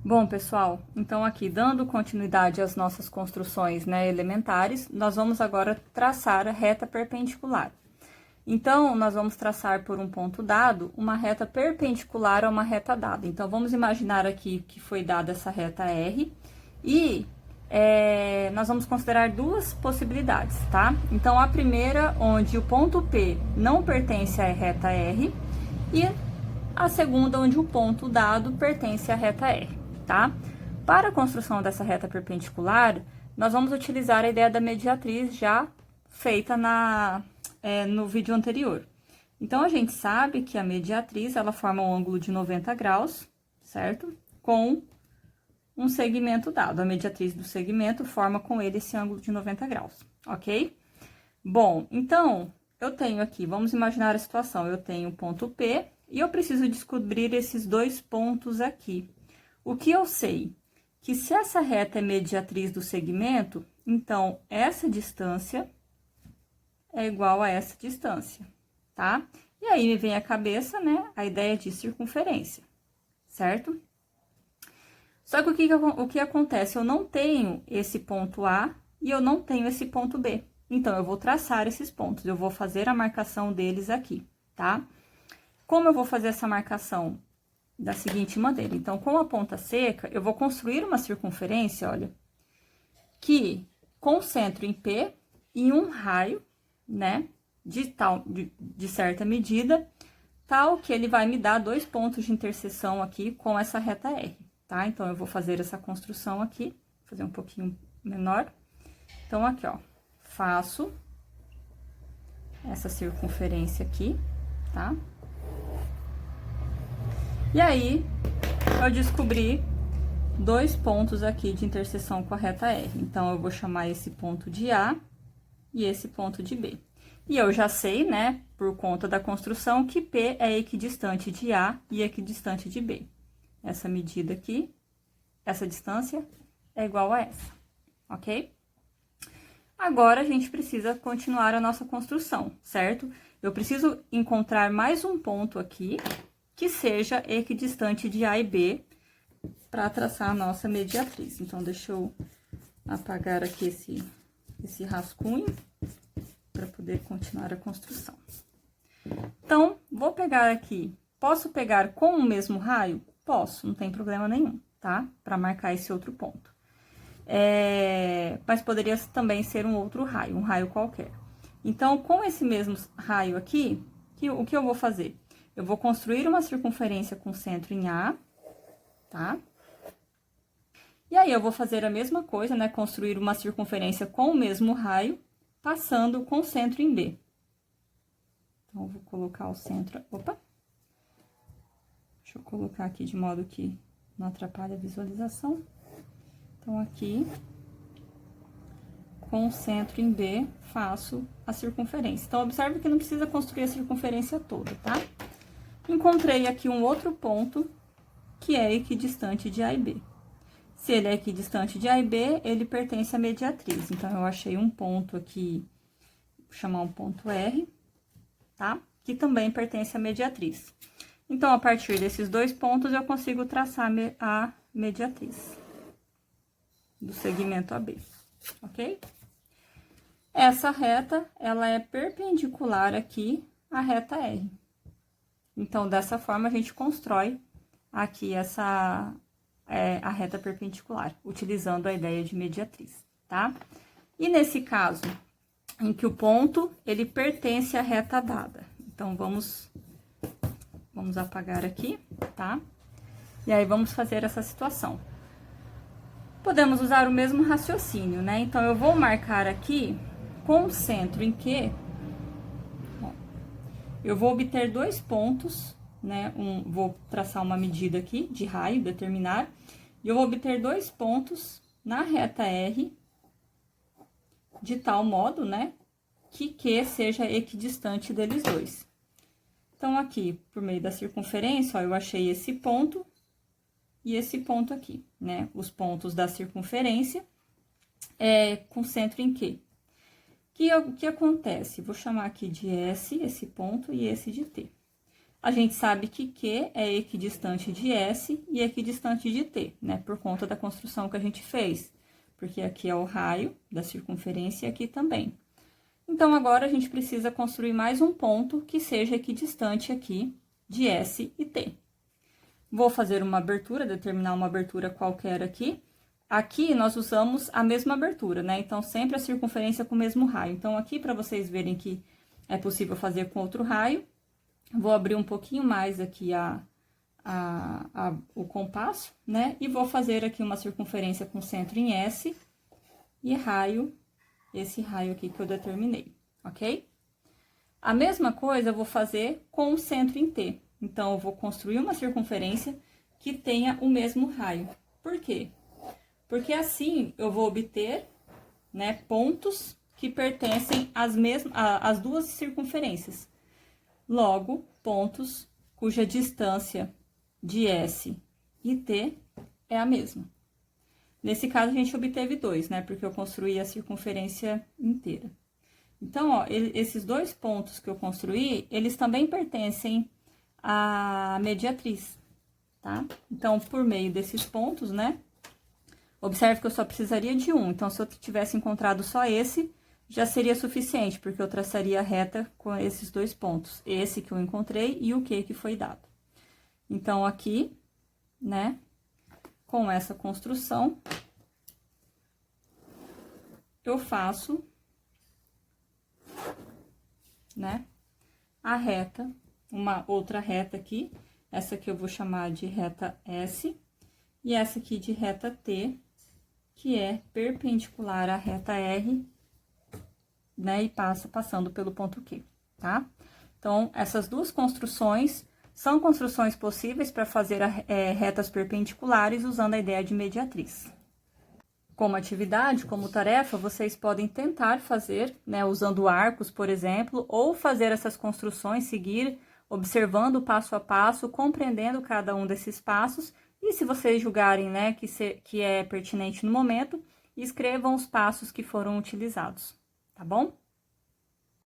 Bom, pessoal, então aqui, dando continuidade às nossas construções, né, elementares, nós vamos agora traçar a reta perpendicular. Então, nós vamos traçar por um ponto dado uma reta perpendicular a uma reta dada. Então, vamos imaginar aqui que foi dada essa reta R e nós vamos considerar duas possibilidades, tá? Então, a primeira, onde o ponto P não pertence à reta R, e a segunda, onde o ponto dado pertence à reta R, tá? Para a construção dessa reta perpendicular, nós vamos utilizar a ideia da mediatriz já feita no vídeo anterior. Então, a gente sabe que a mediatriz, ela forma um ângulo de 90 graus, certo? Com um segmento dado. A mediatriz do segmento forma com ele esse ângulo de 90 graus, ok? Bom, então, eu tenho aqui, vamos imaginar a situação, eu tenho o ponto P e eu preciso descobrir esses dois pontos aqui. O que eu sei? Que se essa reta é mediatriz do segmento, então, essa distância é igual a essa distância, tá? E aí me vem à cabeça, né, a ideia de circunferência, certo? Só que o que acontece? Eu não tenho esse ponto A e eu não tenho esse ponto B. Então, eu vou traçar esses pontos, eu vou fazer a marcação deles aqui, tá? Como eu vou fazer essa marcação? Da seguinte maneira. Então, com a ponta seca, eu vou construir uma circunferência, olha, que concentro em P e um raio, né, de certa medida, tal que ele vai me dar dois pontos de interseção aqui com essa reta R, tá? Então, eu vou fazer essa construção aqui, fazer um pouquinho menor. Então, aqui, ó, faço essa circunferência aqui, tá? E aí, eu descobri dois pontos aqui de interseção com a reta R. Então, eu vou chamar esse ponto de A e esse ponto de B. E eu já sei, né, por conta da construção, que P é equidistante de A e equidistante de B. Essa medida aqui, essa distância, é igual a essa, ok? Agora, a gente precisa continuar a nossa construção, certo? Eu preciso encontrar mais um ponto aqui que seja equidistante de A e B para traçar a nossa mediatriz. Então, deixa eu apagar aqui esse rascunho para poder continuar a construção. Então, vou pegar aqui, posso pegar com o mesmo raio? Posso, não tem problema nenhum, tá? Para marcar esse outro ponto. Mas poderia também ser um outro raio, um raio qualquer. Então, com esse mesmo raio aqui, o que eu vou fazer? Eu vou construir uma circunferência com centro em A, tá? E aí, eu vou fazer a mesma coisa, né? Construir uma circunferência com o mesmo raio, passando com centro em B. Então, eu vou colocar o centro... Opa! Deixa eu colocar aqui de modo que não atrapalhe a visualização. Então, aqui, com o centro em B, faço a circunferência. Então, observe que não precisa construir a circunferência toda, tá? Encontrei aqui um outro ponto que é equidistante de A e B. Se ele é equidistante de A e B, ele pertence à mediatriz. Então, eu achei um ponto aqui, vou chamar um ponto R, tá? Que também pertence à mediatriz. Então, a partir desses dois pontos, eu consigo traçar a mediatriz do segmento AB, ok? Essa reta, ela é perpendicular aqui à reta R. Então, dessa forma, a gente constrói aqui a reta perpendicular, utilizando a ideia de mediatriz, tá? E nesse caso, em que o ponto, ele pertence à reta dada. Então, vamos apagar aqui, tá? E aí, vamos fazer essa situação. Podemos usar o mesmo raciocínio, né? Então, eu vou marcar aqui com o centro em que... eu vou obter dois pontos, né? Vou traçar uma medida aqui de raio, determinar, e eu vou obter dois pontos na reta R, de tal modo, né? Que Q seja equidistante deles dois. Então, aqui, por meio da circunferência, ó, eu achei esse ponto e esse ponto aqui, né? Os pontos da circunferência com centro em Q. O que acontece? Vou chamar aqui de S, esse ponto, e esse de T. A gente sabe que Q é equidistante de S e equidistante de T, né? Por conta da construção que a gente fez. Porque aqui é o raio da circunferência e aqui também. Então, agora a gente precisa construir mais um ponto que seja equidistante aqui de S e T. Vou fazer uma abertura, determinar uma abertura qualquer aqui. Aqui, nós usamos a mesma abertura, né? Então, sempre a circunferência com o mesmo raio. Então, aqui, para vocês verem que é possível fazer com outro raio, vou abrir um pouquinho mais aqui o compasso, né? E vou fazer aqui uma circunferência com centro em S e raio, esse raio aqui que eu determinei, ok? A mesma coisa eu vou fazer com o centro em T. Então, eu vou construir uma circunferência que tenha o mesmo raio. Por quê? Porque assim eu vou obter, né, pontos que pertencem às duas circunferências. Logo, pontos cuja distância de S e T é a mesma. Nesse caso, a gente obteve 2, né? Porque eu construí a circunferência inteira. Então, ó, esses 2 pontos que eu construí, eles também pertencem à mediatriz, tá? Então, por meio desses pontos, né? Observe que eu só precisaria de um. Então, se eu tivesse encontrado só esse, já seria suficiente, porque eu traçaria a reta com esses 2 pontos. Esse que eu encontrei e o que foi dado. Então, aqui, né, com essa construção, eu faço, né, a reta, uma outra reta aqui. Essa aqui eu vou chamar de reta S, e essa aqui de reta T, que é perpendicular à reta R, né, e passando pelo ponto Q, tá? Então, essas duas construções são construções possíveis para fazer retas perpendiculares usando a ideia de mediatriz. Como atividade, como tarefa, vocês podem tentar fazer, né, usando arcos, por exemplo, ou fazer essas construções, seguir observando passo a passo, compreendendo cada um desses passos, e se vocês julgarem, né, que é pertinente no momento, escrevam os passos que foram utilizados, tá bom?